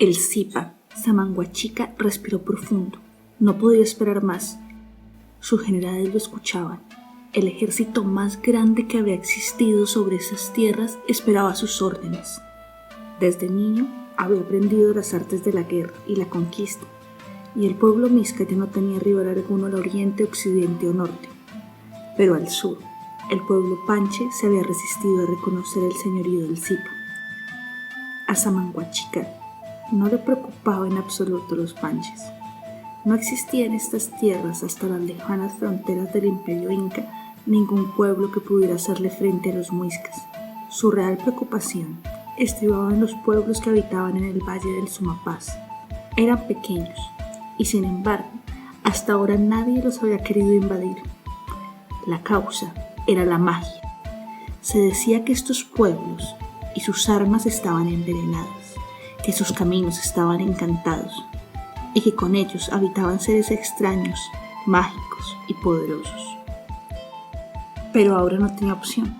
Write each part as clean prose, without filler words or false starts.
El Zipa, Samanguachica, respiró profundo. No podía esperar más. Sus generales lo escuchaban. El ejército más grande que había existido sobre esas tierras esperaba sus órdenes. Desde niño había aprendido las artes de la guerra y la conquista, y el pueblo Misca ya no tenía rival alguno al oriente, occidente o norte. Pero al sur, el pueblo Panche se había resistido a reconocer el señorío del Zipa. A Samanguachica no le preocupaba en absoluto los Panches. No existía en estas tierras, hasta las lejanas fronteras del imperio inca, ningún pueblo que pudiera hacerle frente a los muiscas. Su real preocupación estribaba en los pueblos que habitaban en el valle del Sumapaz. Eran pequeños y, sin embargo, hasta ahora nadie los había querido invadir. La causa era la magia. Se decía que estos pueblos y sus armas estaban envenenadas, que sus caminos estaban encantados y que con ellos habitaban seres extraños, mágicos y poderosos. Pero ahora no tenía opción.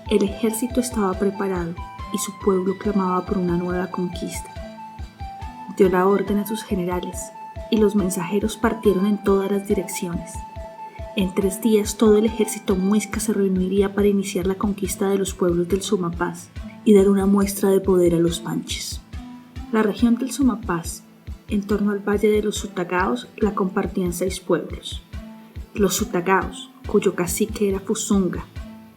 El ejército estaba preparado y su pueblo clamaba por una nueva conquista. Dio la orden a sus generales y los mensajeros partieron en todas las direcciones. En 3 días todo el ejército muisca se reuniría para iniciar la conquista de los pueblos del Sumapaz y dar una muestra de poder a los Panches. La región del Sumapaz, en torno al valle de los Sutagaos, la compartían 6 pueblos. Los Sutagaos, cuyo cacique era Fusunga;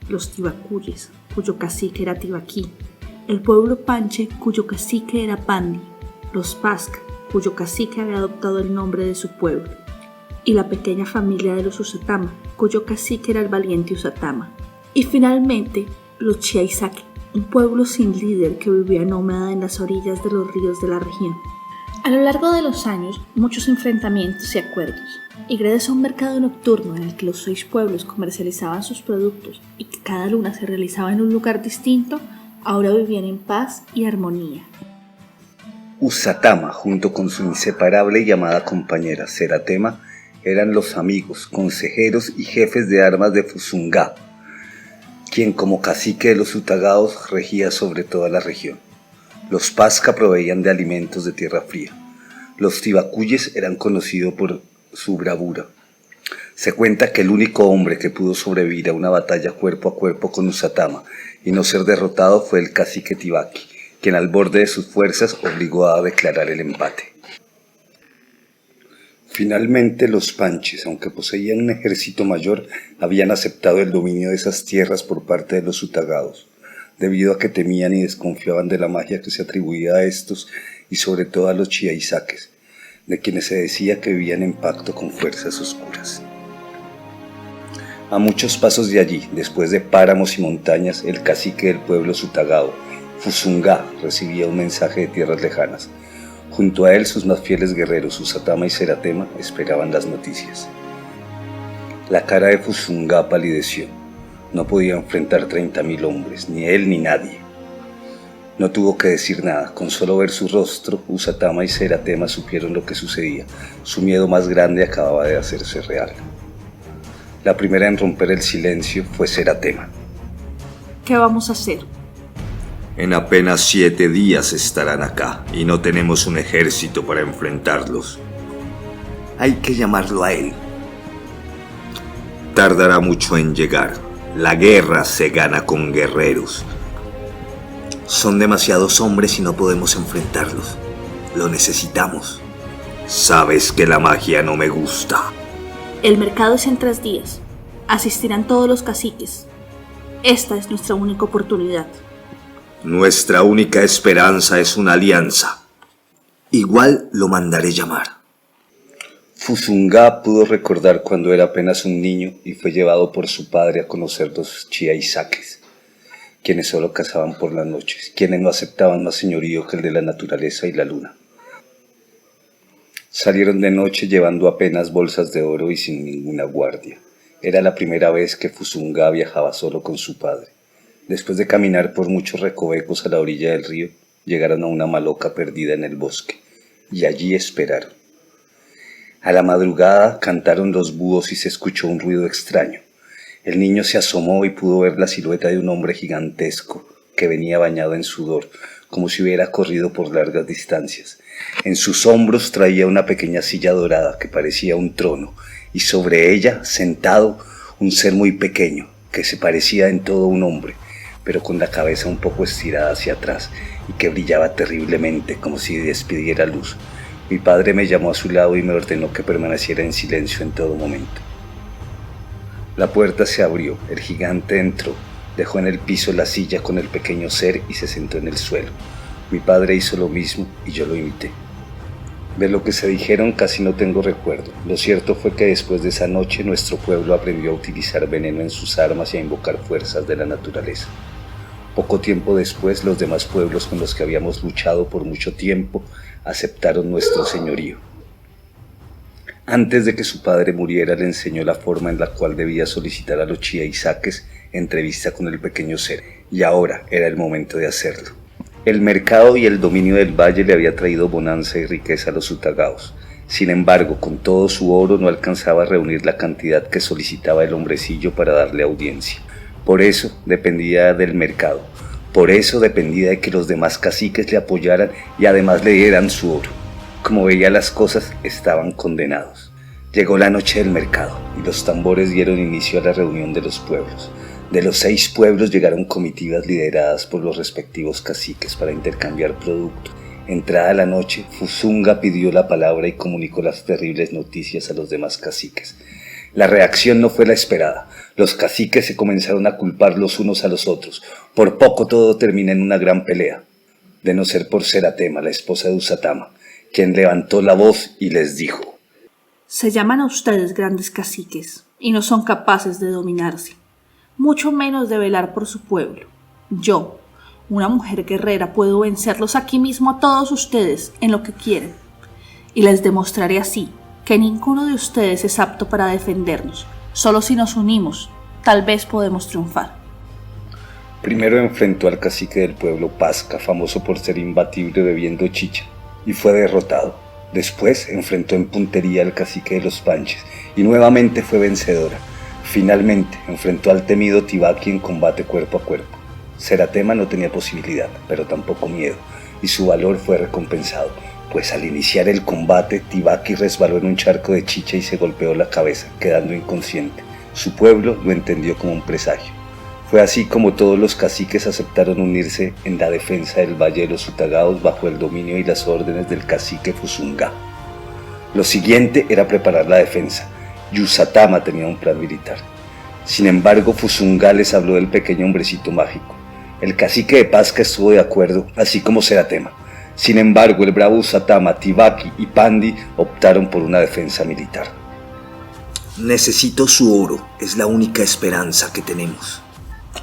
los Tibacuyes, cuyo cacique era Tibaquí; el pueblo Panche, cuyo cacique era Pandi; los Pasca, cuyo cacique había adoptado el nombre de su pueblo; y la pequeña familia de los Usatama, cuyo cacique era el valiente Usatama; y finalmente los Chiaizake, un pueblo sin líder que vivía nómada en las orillas de los ríos de la región. A lo largo de los años, muchos enfrentamientos y acuerdos, y gracias a un mercado nocturno en el que los 6 pueblos comercializaban sus productos y que cada luna se realizaba en un lugar distinto, ahora vivían en paz y armonía. Usatama, junto con su inseparable y amada compañera Seratema, eran los amigos, consejeros y jefes de armas de Fusunga, quien como cacique de los Utagaos regía sobre toda la región. Los Pasca proveían de alimentos de tierra fría. Los Tibacuyes eran conocidos por su bravura. Se cuenta que el único hombre que pudo sobrevivir a una batalla cuerpo a cuerpo con Usatama y no ser derrotado fue el cacique Tibaki, quien al borde de sus fuerzas obligó a declarar el empate. Finalmente los Panches, aunque poseían un ejército mayor, habían aceptado el dominio de esas tierras por parte de los Utagaos, debido a que temían y desconfiaban de la magia que se atribuía a estos y sobre todo a los chiaizaques, de quienes se decía que vivían en pacto con fuerzas oscuras. A muchos pasos de allí, después de páramos y montañas, el cacique del pueblo Sutagao, Fusunga, recibía un mensaje de tierras lejanas. Junto a él sus más fieles guerreros, Usatama y Seratema, esperaban las noticias. La cara de Fusunga palideció. No podía enfrentar 30.000 hombres, ni él ni nadie. No tuvo que decir nada, con solo ver su rostro, Usatama y Seratema supieron lo que sucedía. Su miedo más grande acababa de hacerse real. La primera en romper el silencio fue Seratema. ¿Qué vamos a hacer? En apenas 7 días estarán acá y no tenemos un ejército para enfrentarlos. Hay que llamarlo a él. Tardará mucho en llegar. La guerra se gana con guerreros. Son demasiados hombres y no podemos enfrentarlos. Lo necesitamos. Sabes que la magia no me gusta. El mercado es en 3 días. Asistirán todos los caciques. Esta es nuestra única oportunidad. Nuestra única esperanza es una alianza. Igual lo mandaré llamar. Fusunga pudo recordar cuando era apenas un niño y fue llevado por su padre a conocer los chiaizaques, quienes solo cazaban por las noches, quienes no aceptaban más señorío que el de la naturaleza y la luna. Salieron de noche llevando apenas bolsas de oro y sin ninguna guardia. Era la primera vez que Fusunga viajaba solo con su padre. Después de caminar por muchos recovecos a la orilla del río, llegaron a una maloca perdida en el bosque, y allí esperaron. A la madrugada cantaron los búhos y se escuchó un ruido extraño. El niño se asomó y pudo ver la silueta de un hombre gigantesco que venía bañado en sudor, como si hubiera corrido por largas distancias. En sus hombros traía una pequeña silla dorada que parecía un trono, y sobre ella, sentado, un ser muy pequeño, que se parecía en todo un hombre, pero con la cabeza un poco estirada hacia atrás, y que brillaba terriblemente, como si despidiera luz. Mi padre me llamó a su lado y me ordenó que permaneciera en silencio en todo momento. La puerta se abrió, el gigante entró, dejó en el piso la silla con el pequeño ser y se sentó en el suelo. Mi padre hizo lo mismo y yo lo imité. De lo que se dijeron casi no tengo recuerdo. Lo cierto fue que después de esa noche nuestro pueblo aprendió a utilizar veneno en sus armas y a invocar fuerzas de la naturaleza. Poco tiempo después, los demás pueblos con los que habíamos luchado por mucho tiempo aceptaron nuestro señorío. Antes de que su padre muriera, le enseñó la forma en la cual debía solicitar a los chiaizaques entrevista con el pequeño ser, y ahora era el momento de hacerlo. El mercado y el dominio del valle le había traído bonanza y riqueza a los utagaos. Sin embargo, con todo su oro no alcanzaba a reunir la cantidad que solicitaba el hombrecillo para darle audiencia. Por eso dependía del mercado, por eso dependía de que los demás caciques le apoyaran y además le dieran su oro. Como veía las cosas, estaban condenados. Llegó la noche del mercado y los tambores dieron inicio a la reunión de los pueblos. De los 6 pueblos llegaron comitivas lideradas por los respectivos caciques para intercambiar productos. Entrada la noche, Fusunga pidió la palabra y comunicó las terribles noticias a los demás caciques. La reacción no fue la esperada. Los caciques se comenzaron a culpar los unos a los otros. Por poco todo termina en una gran pelea. De no ser por Seratema, la esposa de Usatama, quien levantó la voz y les dijo: Se llaman a ustedes grandes caciques y no son capaces de dominarse, mucho menos de velar por su pueblo. Yo, una mujer guerrera, puedo vencerlos aquí mismo a todos ustedes en lo que quieren, y les demostraré así que ninguno de ustedes es apto para defendernos. Solo si nos unimos, tal vez podemos triunfar. Primero enfrentó al cacique del pueblo Pasca, famoso por ser imbatible bebiendo chicha, y fue derrotado. Después enfrentó en puntería al cacique de los Panches, y nuevamente fue vencedora. Finalmente enfrentó al temido Tibaki en combate cuerpo a cuerpo. Seratema no tenía posibilidad, pero tampoco miedo, y su valor fue recompensado, pues al iniciar el combate, Tibaki resbaló en un charco de chicha y se golpeó la cabeza, quedando inconsciente. Su pueblo lo entendió como un presagio. Fue así como todos los caciques aceptaron unirse en la defensa del Valle de los Utagaos bajo el dominio y las órdenes del cacique Fusunga. Lo siguiente era preparar la defensa. Usatama tenía un plan militar. Sin embargo, Fusunga les habló del pequeño hombrecito mágico. El cacique de Pasca estuvo de acuerdo, así como Seratema. Sin embargo, el bravo Usatama, Tibaki y Pandi optaron por una defensa militar. Necesito su oro, es la única esperanza que tenemos.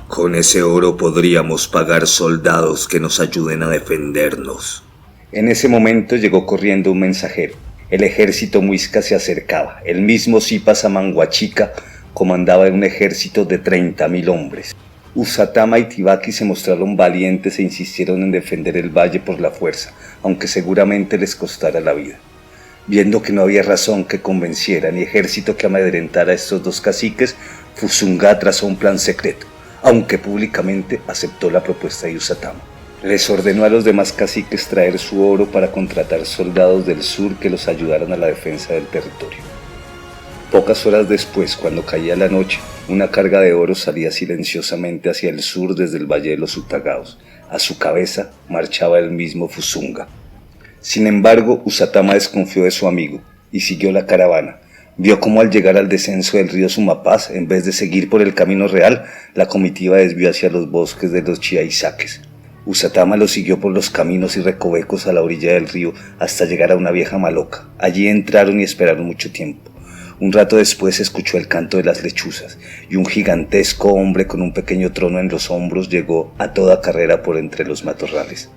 Con ese oro podríamos pagar soldados que nos ayuden a defendernos. En ese momento llegó corriendo un mensajero. El ejército muisca se acercaba. El mismo Sipa Samanguachica comandaba un ejército de 30.000 hombres. Usatama y Tibaki se mostraron valientes e insistieron en defender el valle por la fuerza, aunque seguramente les costara la vida. Viendo que no había razón que convenciera ni ejército que amedrentara a estos dos caciques, Fusunga trazó un plan secreto, aunque públicamente aceptó la propuesta de Usatama. Les ordenó a los demás caciques traer su oro para contratar soldados del sur que los ayudaran a la defensa del territorio. Pocas horas después, cuando caía la noche, una carga de oro salía silenciosamente hacia el sur desde el Valle de los Utagaos. A su cabeza marchaba el mismo Fusunga. Sin embargo, Usatama desconfió de su amigo y siguió la caravana. Vio cómo al llegar al descenso del río Sumapaz, en vez de seguir por el camino real, la comitiva desvió hacia los bosques de los chiaizaques. Usatama lo siguió por los caminos y recovecos a la orilla del río hasta llegar a una vieja maloca. Allí entraron y esperaron mucho tiempo. Un rato después escuchó el canto de las lechuzas y un gigantesco hombre con un pequeño trono en los hombros llegó a toda carrera por entre los matorrales.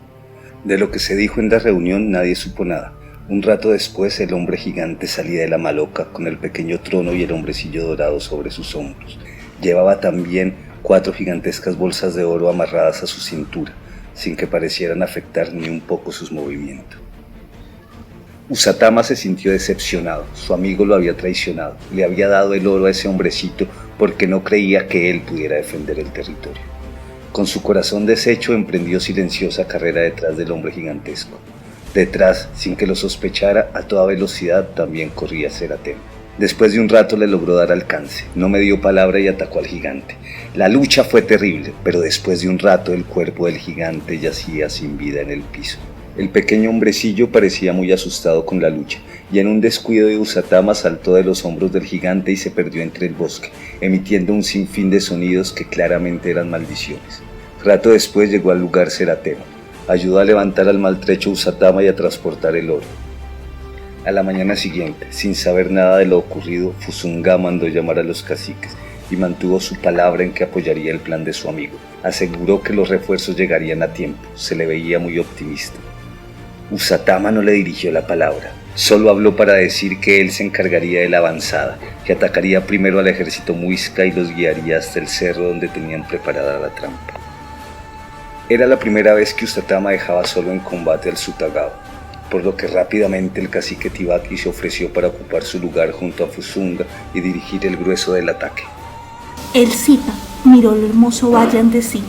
De lo que se dijo en la reunión nadie supo nada. Un rato después el hombre gigante salía de la maloca con el pequeño trono y el hombrecillo dorado sobre sus hombros. Llevaba también 4 gigantescas bolsas de oro amarradas a su cintura, sin que parecieran afectar ni un poco sus movimientos. Usatama se sintió decepcionado. Su amigo lo había traicionado. Le había dado el oro a ese hombrecito porque no creía que él pudiera defender el territorio. Con su corazón deshecho, emprendió silenciosa carrera detrás del hombre gigantesco. Detrás, sin que lo sospechara, a toda velocidad también corría Seratema. Después de un rato le logró dar alcance, no me dio palabra y atacó al gigante. La lucha fue terrible, pero después de un rato el cuerpo del gigante yacía sin vida en el piso. El pequeño hombrecillo parecía muy asustado con la lucha, y en un descuido de Usatama saltó de los hombros del gigante y se perdió entre el bosque, emitiendo un sinfín de sonidos que claramente eran maldiciones. Rato después llegó al lugar Seratema. Ayudó a levantar al maltrecho Usatama y a transportar el oro. A la mañana siguiente, sin saber nada de lo ocurrido, Fusunga mandó llamar a los caciques y mantuvo su palabra en que apoyaría el plan de su amigo. Aseguró que los refuerzos llegarían a tiempo, se le veía muy optimista. Usatama no le dirigió la palabra, solo habló para decir que él se encargaría de la avanzada, que atacaría primero al ejército muisca y los guiaría hasta el cerro donde tenían preparada la trampa. Era la primera vez que Usatama dejaba solo en combate al Sutagao, por lo que rápidamente el cacique Tibaki se ofreció para ocupar su lugar junto a Fusunga y dirigir el grueso del ataque. El Zipa miró lo hermoso valle ante sí,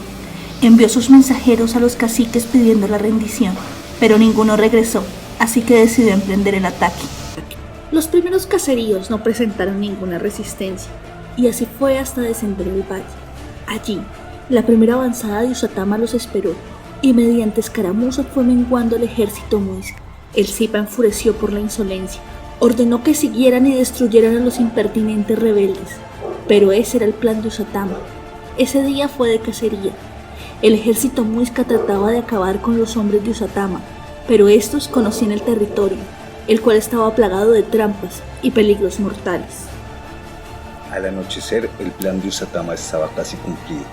envió sus mensajeros a los caciques pidiendo la rendición, pero ninguno regresó, así que decidió emprender el ataque. Los primeros caseríos no presentaron ninguna resistencia, y así fue hasta descender el valle. Allí, la primera avanzada de Usatama los esperó, y mediante escaramuzas fue menguando el ejército muisca. El Zipa enfureció por la insolencia, ordenó que siguieran y destruyeran a los impertinentes rebeldes, pero ese era el plan de Usatama. Ese día fue de cacería. El ejército muisca trataba de acabar con los hombres de Usatama, pero estos conocían el territorio, el cual estaba plagado de trampas y peligros mortales. Al anochecer, el plan de Usatama estaba casi cumplido.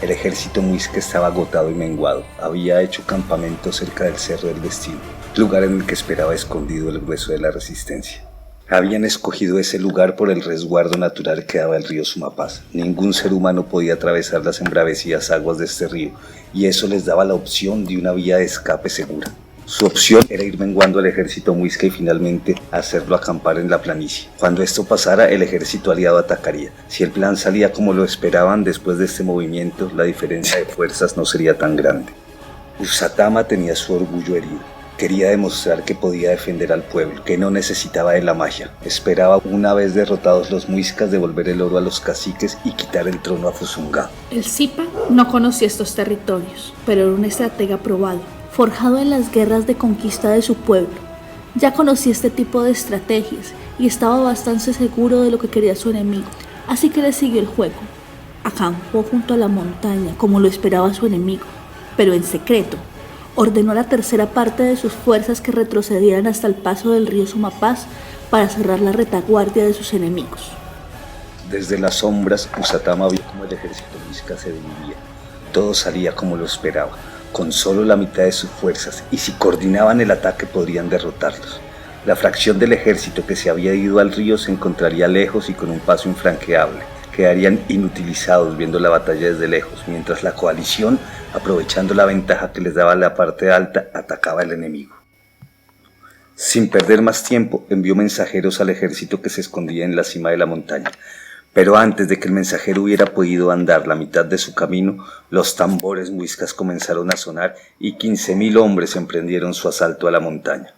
El ejército muisca estaba agotado y menguado. Había hecho campamento cerca del Cerro del Destino, lugar en el que esperaba escondido el grueso de la resistencia. Habían escogido ese lugar por el resguardo natural que daba el río Sumapaz. Ningún ser humano podía atravesar las embravecidas aguas de este río, y eso les daba la opción de una vía de escape segura. Su opción era ir menguando al ejército muisca y finalmente hacerlo acampar en la planicie. Cuando esto pasara, el ejército aliado atacaría. Si el plan salía como lo esperaban, después de este movimiento, la diferencia de fuerzas no sería tan grande. Usatama tenía su orgullo herido. Quería demostrar que podía defender al pueblo, que no necesitaba de la magia. Esperaba, una vez derrotados los muiscas, devolver el oro a los caciques y quitar el trono a Fusunga. El Zipa no conocía estos territorios, pero era un estratega probado, forjado en las guerras de conquista de su pueblo. Ya conocía este tipo de estrategias y estaba bastante seguro de lo que quería su enemigo, así que le siguió el juego. Acampó junto a la montaña como lo esperaba su enemigo, pero en secreto. Ordenó a la tercera parte de sus fuerzas que retrocedieran hasta el paso del río Sumapaz para cerrar la retaguardia de sus enemigos. Desde las sombras, Usatama vio cómo el ejército muisca se dividía. Todo salía como lo esperaba, con solo la mitad de sus fuerzas, y si coordinaban el ataque podrían derrotarlos. La fracción del ejército que se había ido al río se encontraría lejos y con un paso infranqueable. Quedarían inutilizados viendo la batalla desde lejos, mientras la coalición, aprovechando la ventaja que les daba la parte alta, atacaba al enemigo. Sin perder más tiempo, envió mensajeros al ejército que se escondía en la cima de la montaña. Pero antes de que el mensajero hubiera podido andar la mitad de su camino, los tambores muiscas comenzaron a sonar y 15.000 hombres emprendieron su asalto a la montaña.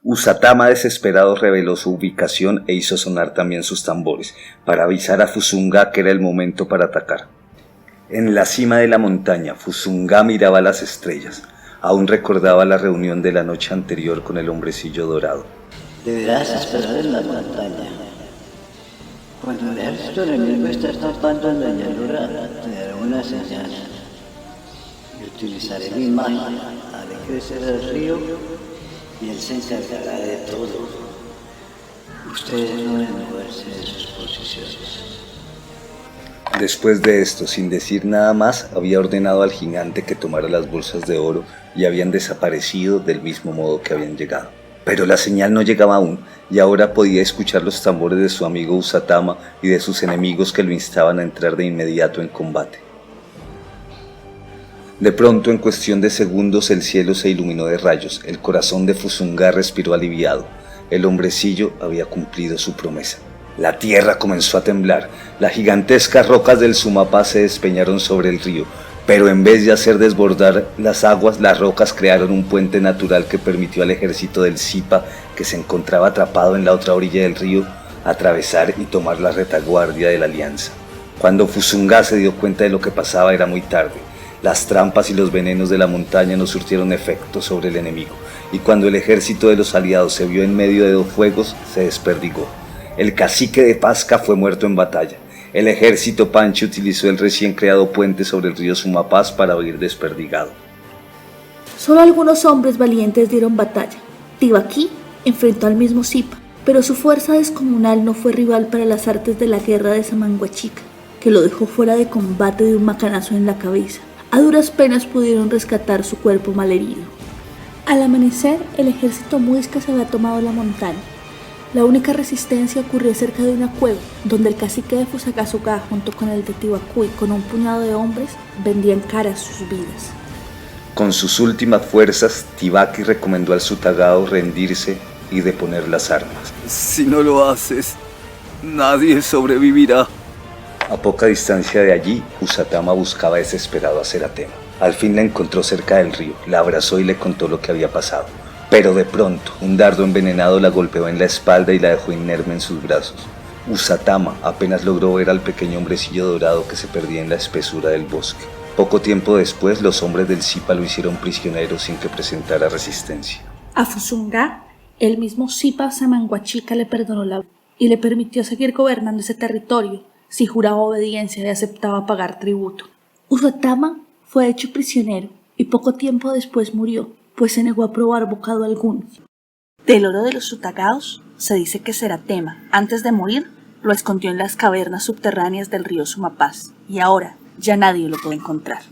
Usatama, desesperado, reveló su ubicación e hizo sonar también sus tambores, para avisar a Fusunga que era el momento para atacar. En la cima de la montaña, Fusunga miraba las estrellas. Aún recordaba la reunión de la noche anterior con el hombrecillo dorado. Deberás esperar en la montaña. Cuando el ejército enemigo está escapando en la llanura, te daré una señal. Y utilizaré mi magia, haré crecer el río y él se encargará de todo. Ustedes no deben moverse de sus posiciones. Después de esto, sin decir nada más, había ordenado al gigante que tomara las bolsas de oro y habían desaparecido del mismo modo que habían llegado. Pero la señal no llegaba aún, y ahora podía escuchar los tambores de su amigo Usatama y de sus enemigos que lo instaban a entrar de inmediato en combate. De pronto, en cuestión de segundos, el cielo se iluminó de rayos. El corazón de Fusunga respiró aliviado. El hombrecillo había cumplido su promesa. La tierra comenzó a temblar. Las gigantescas rocas del Sumapaz se despeñaron sobre el río. Pero en vez de hacer desbordar las aguas, las rocas crearon un puente natural que permitió al ejército del Zipa, que se encontraba atrapado en la otra orilla del río, atravesar y tomar la retaguardia de la alianza. Cuando Fusunga se dio cuenta de lo que pasaba era muy tarde. Las trampas y los venenos de la montaña no surtieron efecto sobre el enemigo, y cuando el ejército de los aliados se vio en medio de dos fuegos, se desperdigó. El cacique de Pasca fue muerto en batalla. El ejército Panchi utilizó el recién creado puente sobre el río Sumapaz para huir desperdigado. Solo algunos hombres valientes dieron batalla. Tibaquí enfrentó al mismo Zipa, pero su fuerza descomunal no fue rival para las artes de la guerra de Samanguachica, que lo dejó fuera de combate de un macanazo en la cabeza. A duras penas pudieron rescatar su cuerpo malherido. Al amanecer, el ejército muisca se había tomado la montaña. La única resistencia ocurrió cerca de una cueva, donde el cacique de Fusagasugá, junto con el de Tibaquí, con un puñado de hombres, vendían caras sus vidas. Con sus últimas fuerzas, Tibaki recomendó al Sutagao rendirse y deponer las armas. Si no lo haces, nadie sobrevivirá. A poca distancia de allí, Usatama buscaba desesperado a Seratema. Al fin la encontró cerca del río, la abrazó y le contó lo que había pasado. Pero de pronto, un dardo envenenado la golpeó en la espalda y la dejó inerme en sus brazos. Usatama apenas logró ver al pequeño hombrecillo dorado que se perdía en la espesura del bosque. Poco tiempo después, los hombres del Zipa lo hicieron prisionero sin que presentara resistencia. A Fusunga, el mismo Zipa Samanguachica le perdonó la vida y le permitió seguir gobernando ese territorio si juraba obediencia y aceptaba pagar tributo. Usatama fue hecho prisionero y poco tiempo después murió, pues se negó a probar bocado alguno. Del oro de los Sutagaos se dice que Seratema, antes de morir, lo escondió en las cavernas subterráneas del río Sumapaz, y ahora ya nadie lo puede encontrar.